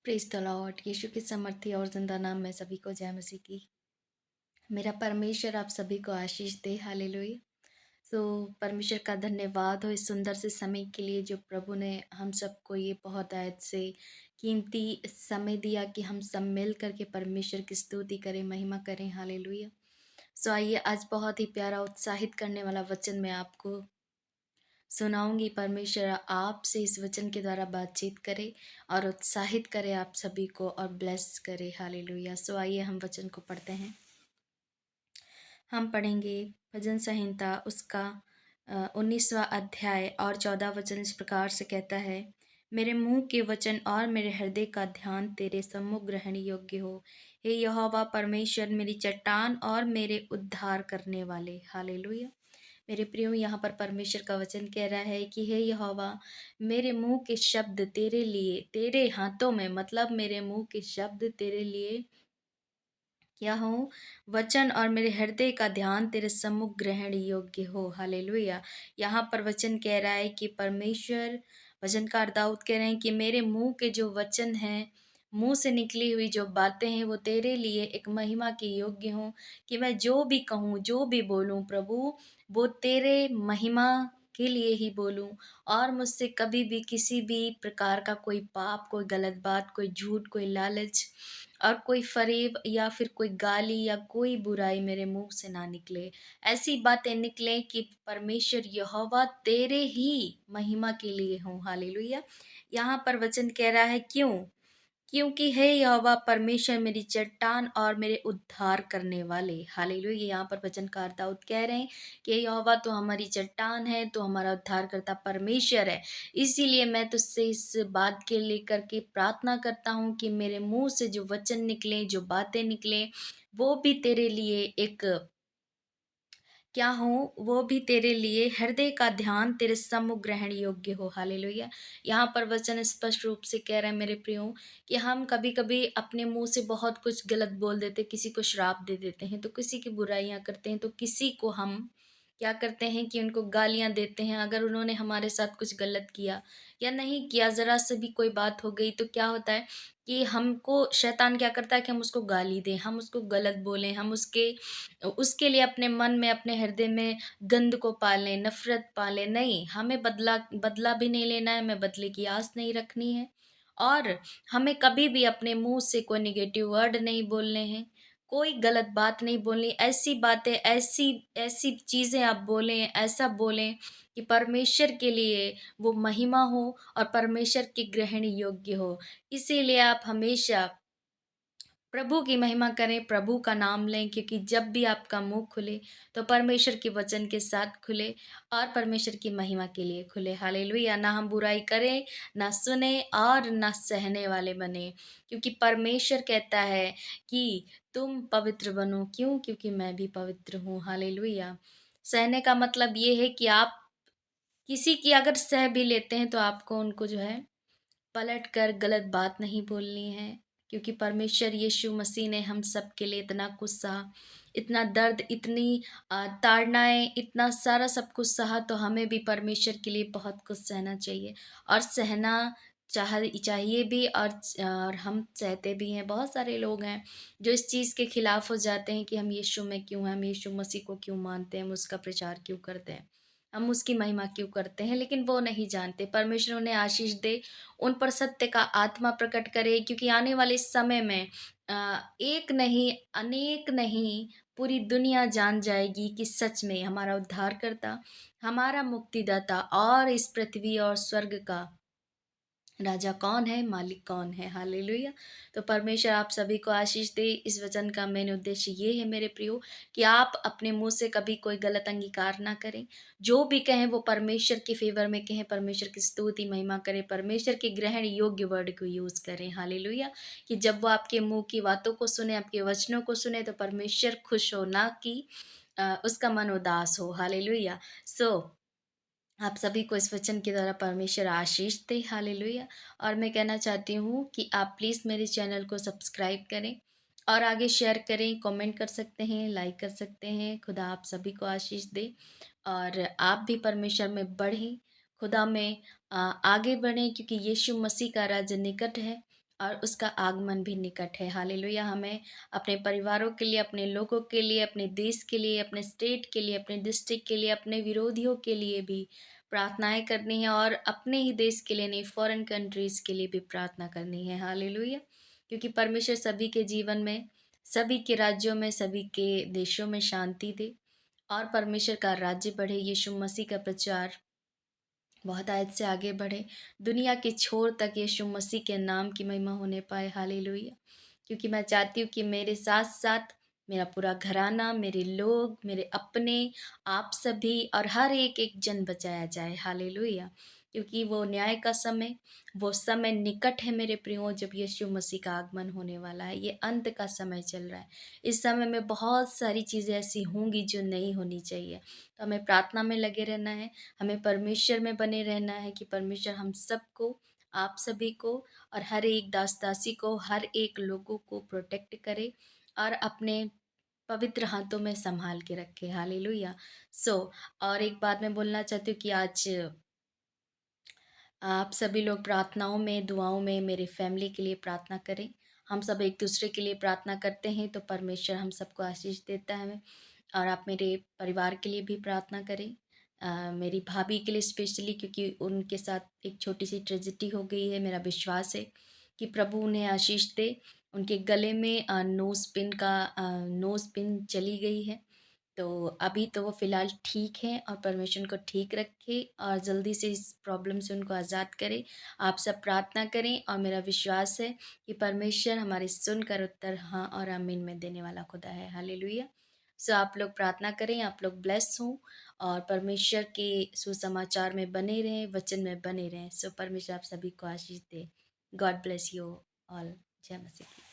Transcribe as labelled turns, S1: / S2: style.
S1: Praise the Lord. यीशु के समर्थी और जिंदा नाम में सभी को जय मसीह की। मेरा परमेश्वर आप सभी को आशीष दे। हालेलुया। परमेश्वर का धन्यवाद हो इस सुंदर से समय के लिए जो प्रभु ने हम सबको ये बहुत आयत से कीमती समय दिया कि हम सब मिल करके परमेश्वर की स्तुति करें, महिमा करें। हालेलुया। आइए आज बहुत ही प्यारा उत्साहित करने वाला वचन मैं आपको सुनाऊंगी। परमेश्वर आपसे इस वचन के द्वारा बातचीत करे और उत्साहित करे आप सभी को और ब्लेस करे। हालेलुया। आइए हम वचन को पढ़ते हैं। हम पढ़ेंगे भजन संहिता उसका 19वां अध्याय और 14 वचन इस प्रकार से कहता है। मेरे मुंह के वचन और मेरे हृदय का ध्यान तेरे सम्मुख ग्रहण योग्य हो। हे यहोवा परमेश्वर, मेरी चट्टान और मेरे उद्धार करने वाले। हालेलुया। मेरे प्रियो, यहाँ पर परमेश्वर का वचन कह रहा है कि हे यहोवा, मेरे मुंह के शब्द तेरे लिए, तेरे हाथों में, मतलब मेरे मुंह के शब्द तेरे लिए क्या हो, वचन और मेरे हृदय का ध्यान तेरे सम्मुख ग्रहण योग्य हो। हालेलुया। यहाँ पर वचन कह रहा है कि परमेश्वर, वचनकार दाऊद कह रहे हैं कि मेरे मुंह के जो वचन हैं, मुंह से निकली हुई जो बातें हैं, वो तेरे लिए एक महिमा के योग्य हों। कि मैं जो भी कहूँ, जो भी बोलूँ प्रभु, वो तेरे महिमा के लिए ही बोलूं। और मुझसे कभी भी किसी भी प्रकार का कोई पाप, कोई गलत बात, कोई झूठ, कोई लालच और कोई फरेब या फिर कोई गाली या कोई बुराई मेरे मुंह से ना निकले। ऐसी बातें निकले कि परमेश्वर यहोवा तेरे ही महिमा के लिए हो। हालेलुया। यहाँ पर वचन कह रहा है क्यों? क्योंकि हे यहोवा परमेश्वर, मेरी चट्टान और मेरे उद्धार करने वाले। हालेलुया। यहाँ पर वचनकार दाऊद कह रहे हैं कि हे यहोवा तो हमारी चट्टान है, तो हमारा उद्धार करता परमेश्वर है। इसीलिए मैं तुझसे इस बात के लेकर के प्रार्थना करता हूँ कि मेरे मुंह से जो वचन निकले, जो बातें निकले, वो भी तेरे लिए एक क्या हो, वो भी तेरे लिए हृदय का ध्यान तेरे सम्मुख ग्रहण योग्य हो। हालेलुया। यहाँ पर वचन स्पष्ट रूप से कह रहे हैं मेरे प्रियो कि हम कभी कभी अपने मुंह से बहुत कुछ गलत बोल देते, किसी को श्राप दे देते हैं, तो किसी की बुराइयां करते हैं, तो किसी को हम क्या करते हैं कि उनको गालियां देते हैं। अगर उन्होंने हमारे साथ कुछ गलत किया या नहीं किया, जरा से भी कोई बात हो गई, तो क्या होता है कि हमको शैतान क्या करता है कि हम उसको गाली दें, हम उसको गलत बोलें, हम उसके उसके लिए अपने मन में, अपने हृदय में गंद को पालें, नफरत पालें। नहीं, हमें बदला बदला भी नहीं लेना है, हमें बदले की आस नहीं रखनी है। और हमें कभी भी अपने मुंह से कोई निगेटिव वर्ड नहीं बोलने हैं, कोई गलत बात नहीं बोलनी। ऐसी बातें, ऐसी ऐसी चीज़ें आप बोलें, ऐसा बोलें कि परमेश्वर के लिए वो महिमा हो और परमेश्वर के ग्रहण योग्य हो। इसीलिए आप हमेशा प्रभु की महिमा करें, प्रभु का नाम लें, क्योंकि जब भी आपका मुंह खुले तो परमेश्वर के वचन के साथ खुले और परमेश्वर की महिमा के लिए खुले। हालेलुया। ना हम बुराई करें, ना सुने और ना सहने वाले बने, क्योंकि परमेश्वर कहता है कि तुम पवित्र बनो। क्यों? क्योंकि मैं भी पवित्र हूँ। हालेलुया। सहने का मतलब ये है कि आप किसी की अगर सह भी लेते हैं तो आपको उनको जो है पलट कर गलत बात नहीं बोलनी है, क्योंकि परमेश्वर यीशु मसीह ने हम सब के लिए इतना कुछ सहा, इतना दर्द, इतनी ताड़नाएं, इतना सारा सब कुछ सहा, तो हमें भी परमेश्वर के लिए बहुत कुछ सहना चाहिए और सहना चाहिए भी। और हम सहते भी हैं। बहुत सारे लोग हैं जो इस चीज़ के खिलाफ हो जाते हैं कि हम यीशु में क्यों हैं, हम यीशु मसीह को क्यों मानते हैं, हम उसका प्रचार क्यों करते हैं, हम उसकी महिमा क्यों करते हैं, लेकिन वो नहीं जानते। परमेश्वर उन्हें आशीष दे, उन पर सत्य का आत्मा प्रकट करे, क्योंकि आने वाले समय में एक नहीं, अनेक नहीं, पूरी दुनिया जान जाएगी कि सच में हमारा उद्धारकर्ता, हमारा मुक्तिदाता और इस पृथ्वी और स्वर्ग का राजा कौन है, मालिक कौन है। हालेलुया। तो परमेश्वर आप सभी को आशीष दे। इस वचन का मेन उद्देश्य ये है मेरे प्रियो कि आप अपने मुंह से कभी कोई गलत अंगीकार ना करें। जो भी कहें वो परमेश्वर के फेवर में कहें, परमेश्वर की स्तुति महिमा करें, परमेश्वर के ग्रहण योग्य वर्ड को यूज करें। हालेलुया। कि जब वो आपके मुंह की बातों को सुने, आपके वचनों को सुने, तो परमेश्वर खुश हो, ना कि उसका मन उदास हो। हालेलुया। आप सभी को इस वचन के द्वारा परमेश्वर आशीष दे। हालेलुया। और मैं कहना चाहती हूँ कि आप प्लीज़ मेरे चैनल को सब्सक्राइब करें और आगे शेयर करें, कमेंट कर सकते हैं, लाइक कर सकते हैं। खुदा आप सभी को आशीष दे और आप भी परमेश्वर में बढ़ें, खुदा में आगे बढ़ें, क्योंकि यीशु मसीह का राज्य निकट है और उसका आगमन भी निकट है। हालेलुया! हमें अपने परिवारों के लिए, अपने लोगों के लिए, अपने देश के लिए, अपने स्टेट के लिए, अपने डिस्ट्रिक्ट के लिए, अपने विरोधियों के लिए भी प्रार्थनाएँ करनी है और अपने ही देश के लिए नहीं, फ़ॉरेन कंट्रीज़ के लिए भी प्रार्थना करनी है। हालेलुया! क्योंकि परमेश्वर सभी के जीवन में, सभी के राज्यों में, सभी के देशों में शांति दे और परमेश्वर का राज्य बढ़े। यीशु मसीह का प्रचार बहुत आयत से आगे बढ़े, दुनिया के छोर तक यीशु मसीह के नाम की महिमा होने पाए। हालेलुया! क्योंकि मैं चाहती हूँ कि मेरे साथ-साथ मेरा पूरा घराना, मेरे लोग, मेरे अपने, आप सभी और हर एक-एक जन बचाया जाए। हालेलुया! क्योंकि वो न्याय का समय, वो समय निकट है मेरे प्रियो, जब यीशु मसीह का आगमन होने वाला है। ये अंत का समय चल रहा है। इस समय में बहुत सारी चीज़ें ऐसी होंगी जो नहीं होनी चाहिए। तो हमें प्रार्थना में लगे रहना है, हमें परमेश्वर में बने रहना है कि परमेश्वर हम सबको, आप सभी को और हर एक दास-दासी को, हर एक लोगों को प्रोटेक्ट करे और अपने पवित्र हाथों में सँभाल के रखे। हालेलुया! और एक बात मैं बोलना चाहती हूँ कि आज आप सभी लोग प्रार्थनाओं में, दुआओं में मेरे फैमिली के लिए प्रार्थना करें। हम सब एक-दूसरे के लिए प्रार्थना करते हैं तो परमेश्वर हम सबको आशीष देता है। और आप मेरे परिवार के लिए भी प्रार्थना करें। मेरी भाभी के लिए स्पेशली, क्योंकि उनके साथ एक छोटी-सी ट्रेजेडी हो गई है। मेरा विश्वास है कि प्रभु उन्हें आशीष दे। उनके गले में नोज़ पिन चली गई है। तो अभी तो वो फ़िलहाल ठीक हैं और परमेश्वर उनको ठीक रखे और जल्दी से इस प्रॉब्लम से उनको आज़ाद करे। आप सब प्रार्थना करें और मेरा विश्वास है कि परमेश्वर हमारी सुनकर उत्तर हाँ और आमीन में देने वाला खुदा है। हालेलुया! आप लोग प्रार्थना करें, आप लोग ब्लेस हों और परमेश्वर के सुसमाचार में बने रहें, वचन में बने रहें। परमेश्वर आप सभी को आशीष दे। God bless you all. जय मसीह की।